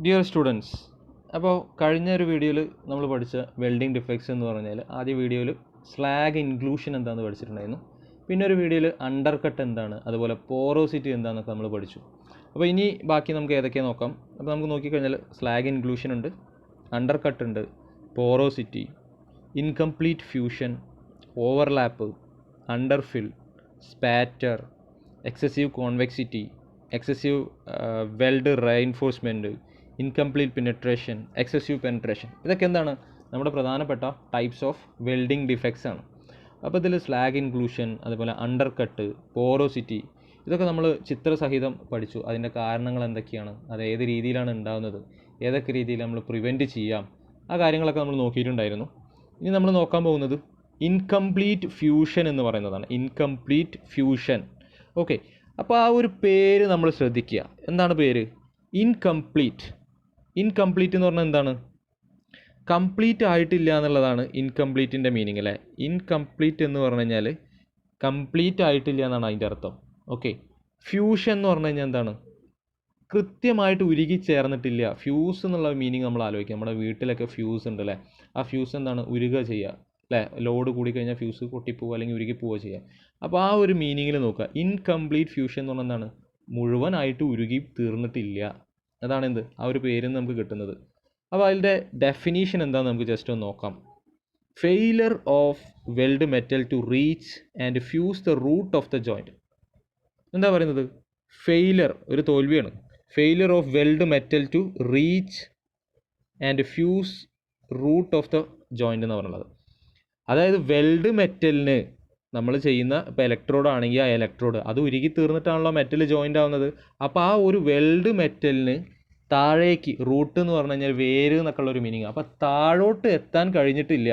Dear students, അപ്പോൾ കഴിഞ്ഞ ഒരു വീഡിയോയിൽ നമ്മൾ പഠിച്ച വെൽഡിംഗ് ഡിഫെക്ട്സ് എന്ന് പറഞ്ഞാൽ ആദ്യ വീഡിയോയിൽ സ്ലാഗ് ഇൻക്ലൂഷൻ എന്താണെന്ന് പഠിച്ചിട്ടുണ്ടായിരുന്നു. പിന്നെ ഒരു വീഡിയോയിൽ അണ്ടർ കട്ട് എന്താണ്, അതുപോലെ പോറോസിറ്റി എന്താണെന്നൊക്കെ നമ്മൾ പഠിച്ചു. അപ്പോൾ ഇനി ബാക്കി നമുക്ക് ഏതൊക്കെയാണ് നോക്കാം. അപ്പോൾ നമുക്ക് നോക്കിക്കഴിഞ്ഞാൽ സ്ലാഗ് ഇൻക്ലൂഷൻ ഉണ്ട്, അണ്ടർ കട്ട് ഉണ്ട്, porosity, incomplete fusion, overlap, underfill, spatter, excessive convexity, excessive weld reinforcement, incomplete penetration, excessive penetration. ഇതൊക്കെ എന്താണ് നമ്മുടെ പ്രധാനപ്പെട്ട ടൈപ്സ് ഓഫ് വെൽഡിംഗ് ഡിഫെക്ട്സ് ആണ്. അപ്പോൾ ഇതിൽ സ്ലാഗ് ഇൻക്ലൂഷൻ, അതുപോലെ അണ്ടർ കട്ട്, പോറോസിറ്റി, ഇതൊക്കെ നമ്മൾ ചിത്രസഹിതം പഠിച്ചു. അതിൻ്റെ കാരണങ്ങൾ എന്തൊക്കെയാണ്, അത് ഏത് രീതിയിലാണ് ഉണ്ടാകുന്നത്, ഏതൊക്കെ രീതിയിൽ നമ്മൾ പ്രിവെൻറ്റ് ചെയ്യാം, ആ കാര്യങ്ങളൊക്കെ നമ്മൾ നോക്കിയിട്ടുണ്ടായിരുന്നു. ഇനി നമ്മൾ നോക്കാൻ പോകുന്നത് ഇൻകംപ്ലീറ്റ് ഫ്യൂഷൻ എന്ന് പറയുന്നതാണ്. Incomplete fusion. ഓക്കെ, അപ്പോൾ ആ ഒരു പേര് നമ്മൾ ശ്രദ്ധിക്കുക. എന്താണ് പേര്? ഇൻകംപ്ലീറ്റ്. ഇൻകംപ്ലീറ്റ് എന്ന് പറഞ്ഞാൽ എന്താണ്? കംപ്ലീറ്റ് ആയിട്ടില്ല എന്നുള്ളതാണ് ഇൻകംപ്ലീറ്റിൻ്റെ മീനിങ് അല്ലേ. ഇൻകംപ്ലീറ്റ് എന്ന് പറഞ്ഞു കഴിഞ്ഞാൽ കംപ്ലീറ്റ് ആയിട്ടില്ല എന്നാണ് അതിൻ്റെ അർത്ഥം. ഓക്കെ, ഫ്യൂഷൻ എന്ന് പറഞ്ഞു കഴിഞ്ഞാൽ എന്താണ്? കൃത്യമായിട്ട് ഉരുകി ചേർന്നിട്ടില്ല. ഫ്യൂസ് എന്നുള്ള മീനിങ് നമ്മൾ ആലോചിക്കുക. നമ്മുടെ വീട്ടിലൊക്കെ ഫ്യൂസ് ഉണ്ട് അല്ലേ. ആ ഫ്യൂസ് എന്താണ്? ഉരുക ചെയ്യുക അല്ലേ. ലോഡ് കൂടിക്കഴിഞ്ഞാൽ ഫ്യൂസ് പൊട്ടിപ്പോവുക അല്ലെങ്കിൽ ഉരുകി പോവുക ചെയ്യുക. അപ്പോൾ ആ ഒരു മീനിങ്ങിൽ നോക്കുക. ഇൻകംപ്ലീറ്റ് ഫ്യൂഷൻ എന്ന് പറഞ്ഞാൽ എന്താണ്? മുഴുവനായിട്ട് ഉരുകി തീർന്നിട്ടില്ല. അതാണ് എന്ത് ആ ഒരു പേരിൽ നിന്ന് നമുക്ക് കിട്ടുന്നത്. അപ്പോൾ അതിൻ്റെ ഡെഫിനീഷൻ എന്താണെന്ന് നമുക്ക് ജസ്റ്റ് ഒന്ന് നോക്കാം. Failure of weld metal to reach and fuse the root of the joint. എന്താ പറയുന്നത്? ഫെയിലർ, ഒരു തോൽവിയാണ്. Failure of weld metal to reach and fuse root of the joint എന്ന് പറയുന്നത്. അതായത് വെൽഡ് മെറ്റലിന് നമ്മൾ ചെയ്യുന്ന ഇപ്പോൾ ഇലക്ട്രോഡ് ആണെങ്കിൽ ആ ഇലക്ട്രോഡ് അത് ഉരുകി തീർന്നിട്ടാണല്ലോ മെറ്റൽ ജോയിൻ്റ് ആവുന്നത്. അപ്പോൾ ആ ഒരു വെൽഡ് മെറ്റലിന് താഴേക്ക്, റൂട്ട് എന്ന് പറഞ്ഞു കഴിഞ്ഞാൽ വേര് എന്നൊക്കെ ഉള്ളൊരു മീനിങ്. അപ്പോൾ താഴോട്ട് എത്താൻ കഴിഞ്ഞിട്ടില്ല.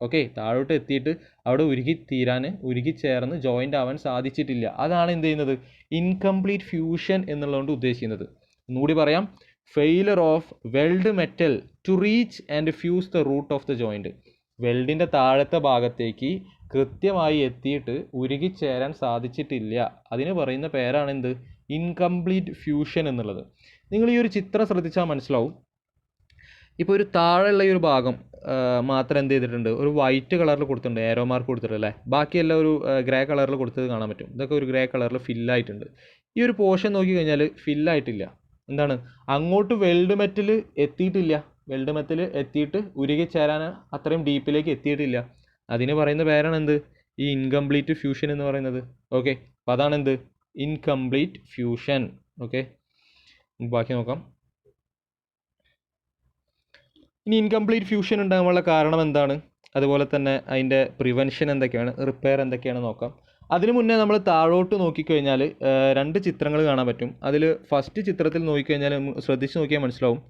ഓക്കെ, താഴോട്ട് എത്തിയിട്ട് അവിടെ ഉരുകി തീരാൻ, ഉരുകി ചേർന്ന് ജോയിൻ്റ് ആവാൻ സാധിച്ചിട്ടില്ല. അതാണ് എന്ത് ചെയ്യുന്നത്? ഇൻകംപ്ലീറ്റ് ഫ്യൂഷൻ എന്നുള്ളതുകൊണ്ട് ഉദ്ദേശിക്കുന്നത്. ഒന്നുകൂടി പറയാം. Failure of weld metal to reach and fuse the root of the joint. വെൽഡിൻ്റെ താഴത്തെ ഭാഗത്തേക്ക് കൃത്യമായി എത്തിയിട്ട് ഉരുകി ചേരാൻ സാധിച്ചിട്ടില്ല. അതിന് പറയുന്ന പേരാണ് എന്ത്? ഇൻകംപ്ലീറ്റ് ഫ്യൂഷൻ എന്നുള്ളത്. നിങ്ങൾ ഈ ഒരു ചിത്രം ശ്രദ്ധിച്ചാൽ മനസ്സിലാവും. ഇപ്പോൾ ഒരു താഴെയുള്ള ഈ ഒരു ഭാഗം മാത്രം എന്ത് ചെയ്തിട്ടുണ്ട്? ഒരു വൈറ്റ് കളറിൽ കൊടുത്തിട്ടുണ്ട്, ഏരോ മാർക്ക് കൊടുത്തിട്ടുണ്ട് അല്ലേ. ബാക്കിയെല്ലാം ഒരു ഗ്രേ കളറിൽ കൊടുത്തത് കാണാൻ പറ്റും. ഇതൊക്കെ ഒരു ഗ്രേ കളറിൽ ഫില്ലായിട്ടുണ്ട്. ഈ ഒരു പോർഷൻ നോക്കിക്കഴിഞ്ഞാൽ ഫില്ലായിട്ടില്ല. എന്താണ്? അങ്ങോട്ട് വെൽഡ് മെറ്റൽ എത്തിയിട്ടില്ല. വെൽഡ് മെറ്റൽ എത്തിയിട്ട് ഉരുകി ചേരാൻ അത്രയും ഡീപ്പിലേക്ക് എത്തിയിട്ടില്ല. അതിന് പറയുന്ന പേരാണ് എന്ത്? ഈ ഇൻകംപ്ലീറ്റ് ഫ്യൂഷൻ എന്ന് പറയുന്നത്. ഓക്കെ, അപ്പോൾ അതാണ് എന്ത്? Incomplete fusion. ഓക്കെ, ബാക്കി നോക്കാം. ഇനി ഇൻകംപ്ലീറ്റ് ഫ്യൂഷൻ ഉണ്ടാകാനുള്ള കാരണം എന്താണ്, അതുപോലെ തന്നെ അതിൻ്റെ പ്രിവെൻഷൻ എന്തൊക്കെയാണ്, റിപ്പയർ എന്തൊക്കെയാണ് നോക്കാം. അതിന് മുന്നേ നമ്മൾ താഴോട്ട് നോക്കിക്കഴിഞ്ഞാൽ രണ്ട് ചിത്രങ്ങൾ കാണാൻ പറ്റും. അതിൽ ഫസ്റ്റ് ചിത്രത്തിൽ നോക്കിക്കഴിഞ്ഞാൽ ശ്രദ്ധിച്ച് നോക്കിയാൽ മനസ്സിലാവും.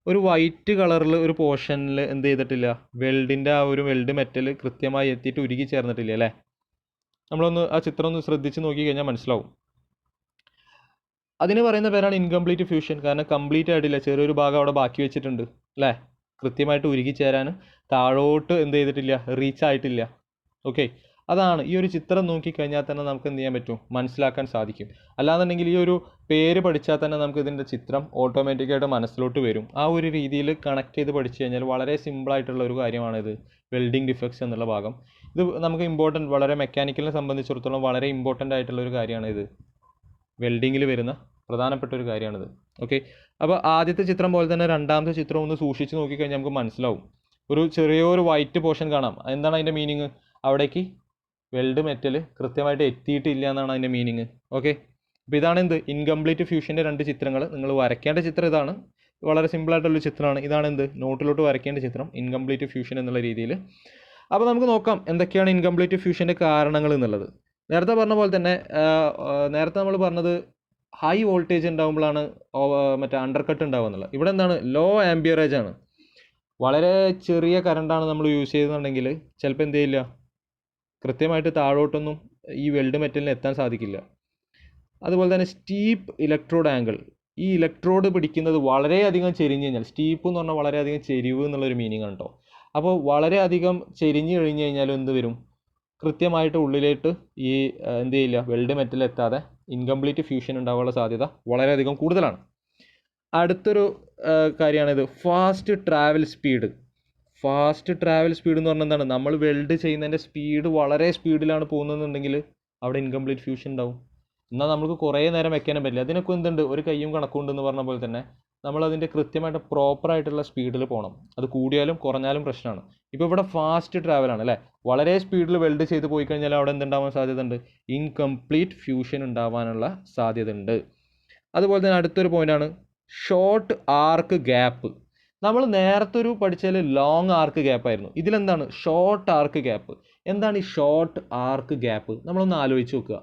ഒരു വൈറ്റ് കളറിൽ ഒരു പോർഷനിൽ എന്ത് ചെയ്തിട്ടില്ല? വെൽഡിൻ്റെ ആ ഒരു വെൽഡ് മെറ്റൽ കൃത്യമായി എത്തിയിട്ട് ഉരുകി ചേർന്നിട്ടില്ല അല്ലേ. നമ്മളൊന്ന് ആ ചിത്രം ഒന്ന് ശ്രദ്ധിച്ച് നോക്കിക്കഴിഞ്ഞാൽ മനസ്സിലാവും. അതിന് പറയുന്ന പേരാണ് ഇൻകംപ്ലീറ്റ് ഫ്യൂഷൻ. കാരണം കംപ്ലീറ്റ് ആയിട്ടില്ല, ചെറിയൊരു ഭാഗം അവിടെ ബാക്കി വെച്ചിട്ടുണ്ട് അല്ലേ. കൃത്യമായിട്ട് ഉരുകി ചേരാൻ താഴോട്ട് എന്ത് ചെയ്തിട്ടില്ല? റീച്ച് ആയിട്ടില്ല. ഓക്കെ, അതാണ് ഈ ഒരു ചിത്രം നോക്കിക്കഴിഞ്ഞാൽ തന്നെ നമുക്ക് എന്ത് ചെയ്യാൻ പറ്റും? മനസ്സിലാക്കാൻ സാധിക്കും. അല്ലാന്നുണ്ടെങ്കിൽ ഈ ഒരു പേര് പഠിച്ചാൽ തന്നെ നമുക്ക് ഇതിൻ്റെ ചിത്രം ഓട്ടോമാറ്റിക്കായിട്ട് മനസ്സിലോട്ട് വരും. ആ ഒരു രീതിയിൽ കണക്ട് ചെയ്ത് പഠിച്ചു കഴിഞ്ഞാൽ വളരെ സിമ്പിളായിട്ടുള്ള ഒരു കാര്യമാണിത്, വെൽഡിംഗ് ഡിഫെക്ട്സ് എന്നുള്ള ഭാഗം. ഇത് നമുക്ക് ഇമ്പോർട്ടൻറ്റ്, വളരെ മെക്കാനിക്കലിനെ സംബന്ധിച്ചിടത്തോളം വളരെ ഇമ്പോർട്ടൻ്റ് ആയിട്ടുള്ള ഒരു കാര്യമാണ് ഇത്. വെൽഡിങ്ങിൽ വരുന്ന പ്രധാനപ്പെട്ട ഒരു കാര്യമാണിത്. ഓക്കെ, അപ്പോൾ ആദ്യത്തെ ചിത്രം പോലെ തന്നെ രണ്ടാമത്തെ ചിത്രം ഒന്ന് സൂക്ഷിച്ച് നോക്കിക്കഴിഞ്ഞാൽ നമുക്ക് മനസ്സിലാവും. ഒരു ചെറിയൊരു വൈറ്റ് പോർഷൻ കാണാം. എന്താണ് അതിൻ്റെ മീനിങ്? അവിടേക്ക് വെൽഡ് മെറ്റൽ കൃത്യമായിട്ട് എത്തിയിട്ടില്ല എന്നാണ് അതിൻ്റെ മീനിങ്. ഓക്കെ, അപ്പോൾ ഇതാണ് എന്ത്? ഇൻകംപ്ലീറ്റ് ഫ്യൂഷൻ്റെ രണ്ട് ചിത്രങ്ങൾ. നിങ്ങൾ വരയ്ക്കേണ്ട ചിത്രം ഇതാണ്. വളരെ സിമ്പിളായിട്ടുള്ളൊരു ചിത്രമാണ്. ഇതാണ് എന്ത്? നോട്ടിലോട്ട് വരയ്ക്കേണ്ട ചിത്രം, ഇൻകംപ്ലീറ്റ് ഫ്യൂഷൻ എന്നുള്ള രീതിയിൽ. അപ്പോൾ നമുക്ക് നോക്കാം എന്തൊക്കെയാണ് ഇൻകംപ്ലീറ്റ് ഫ്യൂഷൻ്റെ കാരണങ്ങൾ എന്നുള്ളത്. നേരത്തെ പറഞ്ഞ പോലെ തന്നെ നേരത്തെ നമ്മൾ പറഞ്ഞത് ഹൈ വോൾട്ടേജ് ഉണ്ടാകുമ്പോഴാണ് മറ്റേ അണ്ടർ കട്ട് ഉണ്ടാവുക എന്നുള്ളത്. ഇവിടെ എന്താണ്? ലോ ആംബിയറേജ് ആണ്. വളരെ ചെറിയ കറണ്ടാണ് നമ്മൾ യൂസ് ചെയ്യുന്നുണ്ടെങ്കിൽ ചിലപ്പോൾ എന്ത് ചെയ്യില്ല, കൃത്യമായിട്ട് താഴോട്ടൊന്നും ഈ വെൽഡ് മെറ്റലിന് എത്താൻ സാധിക്കില്ല. അതുപോലെ തന്നെ സ്റ്റീപ്പ് ഇലക്ട്രോഡ് ആംഗിൾ. ഈ ഇലക്ട്രോഡ് പിടിക്കുന്നത് വളരെയധികം ചെരിഞ്ഞ് കഴിഞ്ഞാൽ, സ്റ്റീപ്പ് എന്ന് പറഞ്ഞാൽ വളരെയധികം ചെരിവ് എന്നുള്ളൊരു മീനിങ് ആണ് കേട്ടോ. അപ്പോൾ വളരെയധികം ചെരിഞ്ഞ് കഴിഞ്ഞ് കഴിഞ്ഞാൽ എന്ത് വരും? കൃത്യമായിട്ട് ഉള്ളിലേക്ക് ഈ എന്ത് ചെയ്യില്ല, വെൽഡ് മെറ്റൽ എത്താതെ ഇൻകംപ്ലീറ്റ് ഫ്യൂഷൻ ഉണ്ടാകാനുള്ള സാധ്യത വളരെയധികം കൂടുതലാണ്. അടുത്തൊരു കാര്യമാണിത്, fast travel speed. Fast travel speed എന്ന് പറഞ്ഞാൽ എന്താണ്? നമ്മൾ വെൽഡ് ചെയ്യുന്നതിൻ്റെ സ്പീഡ് വളരെ സ്പീഡിലാണ് പോകുന്നതെന്നുണ്ടെങ്കിൽ അവിടെ ഇൻകംപ്ലീറ്റ് ഫ്യൂഷൻ ഉണ്ടാവും. എന്നാൽ നമുക്ക് കുറേ നേരം വെക്കാനും പറ്റില്ല. അതിനൊക്കെ എന്തുണ്ട്, ഒരു കയ്യും കണക്കുണ്ടെന്ന് പറഞ്ഞ പോലെ തന്നെ നമ്മളതിൻ്റെ കൃത്യമായിട്ട് പ്രോപ്പറായിട്ടുള്ള സ്പീഡിൽ പോകണം. അത് കൂടിയാലും കുറഞ്ഞാലും പ്രശ്നമാണ്. ഇപ്പോൾ ഇവിടെ ഫാസ്റ്റ് ട്രാവലാണ് അല്ലേ, വളരെ സ്പീഡിൽ വെൽഡ് ചെയ്ത് പോയി കഴിഞ്ഞാൽ അവിടെ എന്തുണ്ടാവാൻ സാധ്യതയുണ്ട്? ഇൻകംപ്ലീറ്റ് ഫ്യൂഷൻ ഉണ്ടാവാനുള്ള സാധ്യതയുണ്ട്. അതുപോലെ തന്നെ അടുത്തൊരു പോയിൻ്റാണ് ഷോർട്ട് ആർക്ക് ഗ്യാപ്പ്. നമ്മൾ നേരത്തെ ഒരു പഠിച്ചാൽ ലോങ് ആർക്ക് ഗ്യാപ്പ് ആയിരുന്നു. ഇതിലെന്താണ് ഷോർട്ട് ആർക്ക് ഗ്യാപ്പ്? എന്താണ് ഈ ഷോർട്ട് ആർക്ക് ഗ്യാപ്പ്? നമ്മളൊന്ന് ആലോചിച്ച് നോക്കുക.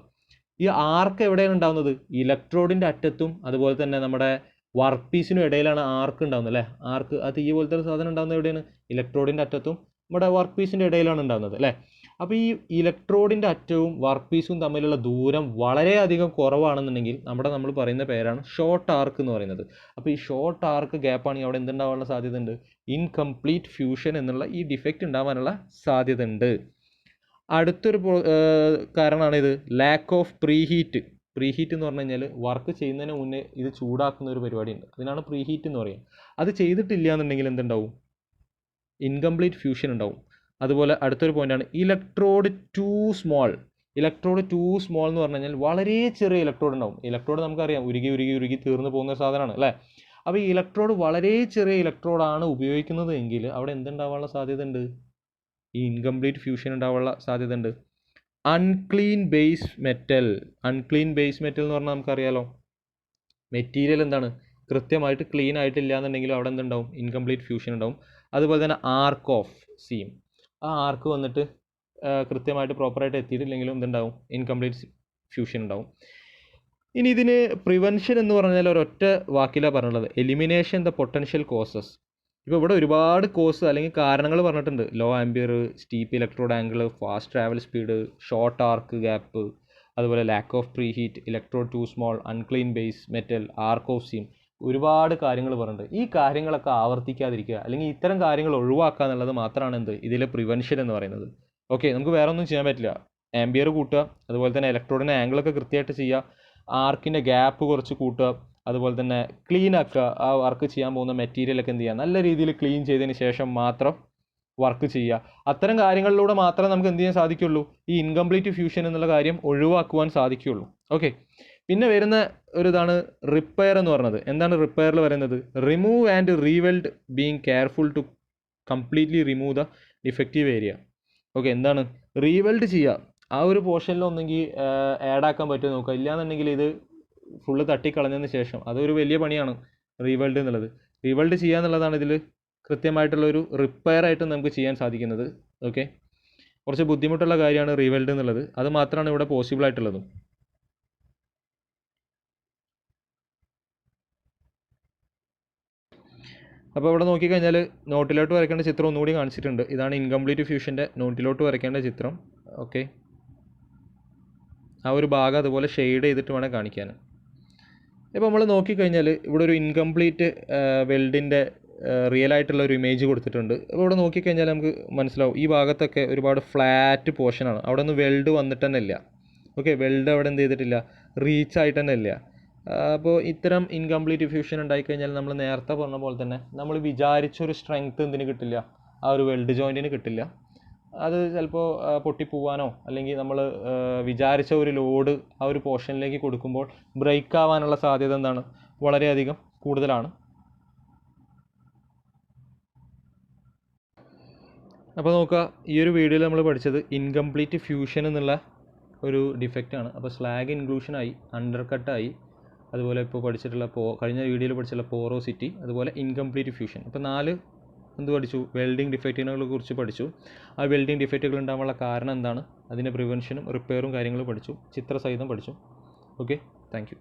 ഈ ആർക്ക് എവിടെയാണ് ഉണ്ടാകുന്നത്? ഇലക്ട്രോഡിൻ്റെ അറ്റത്തും അതുപോലെ തന്നെ നമ്മുടെ വർക്ക് പീസിനും ഇടയിലാണ് ആർക്ക് ഉണ്ടാകുന്നത് അല്ലേ. ആർക്ക്, അത് ഈ പോലത്തെ ഒരു സാധനം ഉണ്ടാകുന്നത് എവിടെയാണ്? ഇലക്ട്രോഡിൻ്റെ അറ്റത്തും നമ്മുടെ വർക്ക് പീസിൻ്റെ ഇടയിലാണ് ഉണ്ടാകുന്നത് അല്ലേ. അപ്പോൾ ഈ ഇലക്ട്രോഡിൻ്റെ അറ്റവും വർക്ക് പീസും തമ്മിലുള്ള ദൂരം വളരെയധികം കുറവാണെന്നുണ്ടെങ്കിൽ നമ്മൾ പറയുന്ന പേരാണ് ഷോർട്ട് ആർക്ക് എന്ന് പറയുന്നത്. അപ്പോൾ ഈ ഷോർട്ട് ആർക്ക് ഗ്യാപ്പാണെങ്കിൽ അവിടെ എന്തുണ്ടാവാനുള്ള സാധ്യതയുണ്ട്? ഇൻകംപ്ലീറ്റ് ഫ്യൂഷൻ എന്നുള്ള ഈ ഡിഫക്റ്റ് ഉണ്ടാവാനുള്ള സാധ്യതയുണ്ട്. അടുത്തൊരു കാരണമാണ് ഇത് ലാക്ക് ഓഫ് പ്രീഹീറ്റ്. പ്രീഹീറ്റ് എന്ന് പറഞ്ഞു കഴിഞ്ഞാൽ വർക്ക് ചെയ്യുന്നതിന് മുന്നേ ഇത് ചൂടാക്കുന്ന ഒരു പരിപാടിയുണ്ട്, അതിനാണ് പ്രീഹീറ്റ് എന്ന് പറയുക. അത് ചെയ്തിട്ടില്ല എന്നുണ്ടെങ്കിൽ എന്തുണ്ടാവും? ഇൻകംപ്ലീറ്റ് ഫ്യൂഷൻ ഉണ്ടാവും. അതുപോലെ അടുത്തൊരു പോയിൻ്റാണ് electrode too small. Electrode too small എന്ന് പറഞ്ഞു കഴിഞ്ഞാൽ വളരെ ചെറിയ ഇലക്ട്രോഡ് ഉണ്ടാവും. ഇലക്ട്രോഡ് നമുക്കറിയാം ഉരുകി തീർന്നു പോകുന്ന സാധനമാണ് അല്ലേ. അപ്പോൾ ഈ ഇലക്ട്രോഡ് വളരെ ചെറിയ ഇലക്ട്രോഡാണ് ഉപയോഗിക്കുന്നത് എങ്കിൽ അവിടെ എന്തുണ്ടാവാനുള്ള സാധ്യത ഉണ്ട്? ഈ ഇൻകംപ്ലീറ്റ് ഫ്യൂഷൻ ഉണ്ടാവാനുള്ള സാധ്യത ഉണ്ട്. Unclean base metal. Unclean base metal എന്ന് പറഞ്ഞാൽ നമുക്കറിയാലോ, മെറ്റീരിയൽ എന്താണ് കൃത്യമായിട്ട് ക്ലീൻ ആയിട്ടില്ല എന്നുണ്ടെങ്കിലും അവിടെ എന്തുണ്ടാവും? ഇൻകംപ്ലീറ്റ് ഫ്യൂഷൻ ഉണ്ടാവും. അതുപോലെ തന്നെ ആർക്ക് ഓഫ് സീം. ആ ആർക്ക് വന്നിട്ട് കൃത്യമായിട്ട് പ്രോപ്പറായിട്ട് എത്തിയിട്ടില്ലെങ്കിലും എന്തുണ്ടാവും? ഇൻകംപ്ലീറ്റ് ഫ്യൂഷൻ ഉണ്ടാവും. ഇനി ഇതിന് പ്രിവെൻഷൻ എന്ന് പറഞ്ഞാൽ ഒരൊറ്റ വാക്കിലാണ് പറഞ്ഞുള്ളത്, എലിമിനേഷൻ ദ പൊട്ടൻഷ്യൽ കോസസ്. ഇപ്പോൾ ഇവിടെ ഒരുപാട് കോസ് അല്ലെങ്കിൽ കാരണങ്ങൾ പറഞ്ഞിട്ടുണ്ട്. Low ampere, steep electrode angle, fast travel speed, short arc gap, അതുപോലെ lack of pre heat, electrode too small, unclean base metal, arc of seam, ഒരുപാട് കാര്യങ്ങൾ പറഞ്ഞിട്ടുണ്ട്. ഈ കാര്യങ്ങളൊക്കെ ആവർത്തിക്കാതിരിക്കുക അല്ലെങ്കിൽ ഇത്തരം കാര്യങ്ങൾ ഒഴിവാക്കുക എന്നുള്ളത് മാത്രമാണ് എന്ത് ഇതിലെ പ്രിവെൻഷൻ എന്ന് പറയുന്നത്. ഓക്കെ, നമുക്ക് വേറെ ഒന്നും ചെയ്യാൻ പറ്റില്ല. ആംബിയർ കൂട്ടുക, അതുപോലെ തന്നെ ഇലക്ട്രോഡിൻ്റെ ആംഗിളൊക്കെ കൃത്യമായിട്ട് ചെയ്യുക, ആർക്കിൻ്റെ ഗ്യാപ്പ് കുറച്ച് കൂട്ടുക, അതുപോലെ തന്നെ ക്ലീൻ ആക്കുക. ആ വർക്ക് ചെയ്യാൻ പോകുന്ന മെറ്റീരിയലൊക്കെ എന്ത് ചെയ്യുക, നല്ല രീതിയിൽ ക്ലീൻ ചെയ്തതിന് ശേഷം മാത്രം വർക്ക് ചെയ്യുക. അത്തരം കാര്യങ്ങളിലൂടെ മാത്രമേ നമുക്ക് എന്ത് ചെയ്യാൻ സാധിക്കുള്ളൂ? ഈ ഇൻകംപ്ലീറ്റ് ഫ്യൂഷൻ എന്നുള്ള കാര്യം ഒഴിവാക്കുവാൻ സാധിക്കുകയുള്ളൂ. ഓക്കെ, പിന്നെ വരുന്ന ഒരു ഇതാണ് റിപ്പയർ എന്ന് പറയുന്നത്. എന്താണ് റിപ്പയറിൽ പറയുന്നത്? Remove and reweld being careful to completely remove the defective area. Okay, എന്താണ് റീവെൽഡ് ചെയ്യുക. ആ ഒരു പോർഷനിൽ ഒന്നെങ്കിൽ ആഡ് ആക്കാൻ പറ്റുമോ നോക്കുക, ഇല്ലയെന്നുണ്ടെങ്കിൽ ഇത് ഫുള്ള് തട്ടിക്കളഞ്ഞതിന് ശേഷം, അതൊരു വലിയ പണിയാണ് റീവെൽഡ് എന്നുള്ളത്. റീവെൽഡ് ചെയ്യുക എന്നുള്ളതാണ് ഇതിൽ കൃത്യമായിട്ടുള്ളൊരു റിപ്പയർ ആയിട്ട് നമുക്ക് ചെയ്യാൻ സാധിക്കുന്നത്. ഓക്കെ, കുറച്ച് ബുദ്ധിമുട്ടുള്ള കാര്യമാണ് റീവെൽഡ് എന്നുള്ളത്. അത് മാത്രമാണ് ഇവിടെ പോസിബിൾ ആയിട്ടുള്ളതും. അപ്പോൾ ഇവിടെ നോക്കിക്കഴിഞ്ഞാൽ നോട്ടിലോട്ട് വരയ്ക്കേണ്ട ചിത്രം ഒന്നുകൂടി കാണിച്ചിട്ടുണ്ട്. ഇതാണ് ഇൻകംപ്ലീറ്റ് ഫ്യൂഷൻ്റെ നോട്ടിലോട്ട് വരയ്ക്കേണ്ട ചിത്രം. ഓക്കെ, ആ ഒരു ഭാഗം അതുപോലെ ഷെയ്ഡ് ചെയ്തിട്ട് വേണം കാണിക്കാൻ. ഇപ്പോൾ നമ്മൾ നോക്കിക്കഴിഞ്ഞാൽ ഇവിടെ ഒരു ഇൻകംപ്ലീറ്റ് വെൽഡിൻ്റെ റിയൽ ആയിട്ടുള്ള ഒരു ഇമേജ് കൊടുത്തിട്ടുണ്ട്. അപ്പോൾ ഇവിടെ നോക്കിക്കഴിഞ്ഞാൽ നമുക്ക് മനസ്സിലാവും ഈ ഭാഗത്തൊക്കെ ഒരുപാട് ഫ്ലാറ്റ് പോർഷനാണ്. അവിടെ ഒന്നും വെൽഡ് വന്നിട്ട് തന്നെ ഇല്ല. ഓക്കെ, വെൽഡ് അവിടെ എന്ത് ചെയ്തിട്ടില്ല, റീച്ച് ആയിട്ട് തന്നെ ഇല്ല. അപ്പോൾ ഇത്തരം ഇൻകംപ്ലീറ്റ് ഫ്യൂഷൻ ഉണ്ടായിക്കഴിഞ്ഞാൽ നമ്മൾ നേരത്തെ പറഞ്ഞ പോലെ തന്നെ നമ്മൾ വിചാരിച്ചൊരു സ്ട്രെങ്ത്ത് എന്തിന് കിട്ടില്ല, ആ ഒരു വെൽഡ് ജോയിൻറ്റിന് കിട്ടില്ല. അത് ചിലപ്പോൾ പൊട്ടിപ്പോവാനോ അല്ലെങ്കിൽ നമ്മൾ വിചാരിച്ച ഒരു ലോഡ് ആ ഒരു പോർഷനിലേക്ക് കൊടുക്കുമ്പോൾ ബ്രേക്ക് ആവാനുള്ള സാധ്യത എന്താണ്, വളരെയധികം കൂടുതലാണ്. അപ്പോൾ നോക്കുക, ഈ ഒരു വീഡിയോയിൽ നമ്മൾ പഠിച്ചത് ഇൻകംപ്ലീറ്റ് ഫ്യൂഷൻ എന്നുള്ള ഒരു ഡിഫക്റ്റാണ്. അപ്പോൾ സ്ലാഗ് ഇൻക്ലൂഷനായി, അണ്ടർ കട്ടായി, അതുപോലെ ഇപ്പോൾ പഠിച്ചിട്ടുള്ള കഴിഞ്ഞ വീഡിയോയിൽ പഠിച്ചിട്ടുള്ള പോറോസിറ്റി, അതുപോലെ ഇൻകംപ്ലീറ്റ് ഫ്യൂഷൻ. ഇപ്പോൾ 4 എന്ത് പഠിച്ചു? വെൽഡിംഗ് ഡിഫക്റ്റുകളെ കുറിച്ച് പഠിച്ചു. ആ വെൽഡിംഗ് ഡിഫക്റ്റുകൾ ഉണ്ടാകാനുള്ള കാരണം എന്താണ്, അതിൻ്റെ പ്രിവെൻഷനും റിപ്പയറും കാര്യങ്ങളും പഠിച്ചു, ചിത്രസഹിതം പഠിച്ചു. Okay, thank you.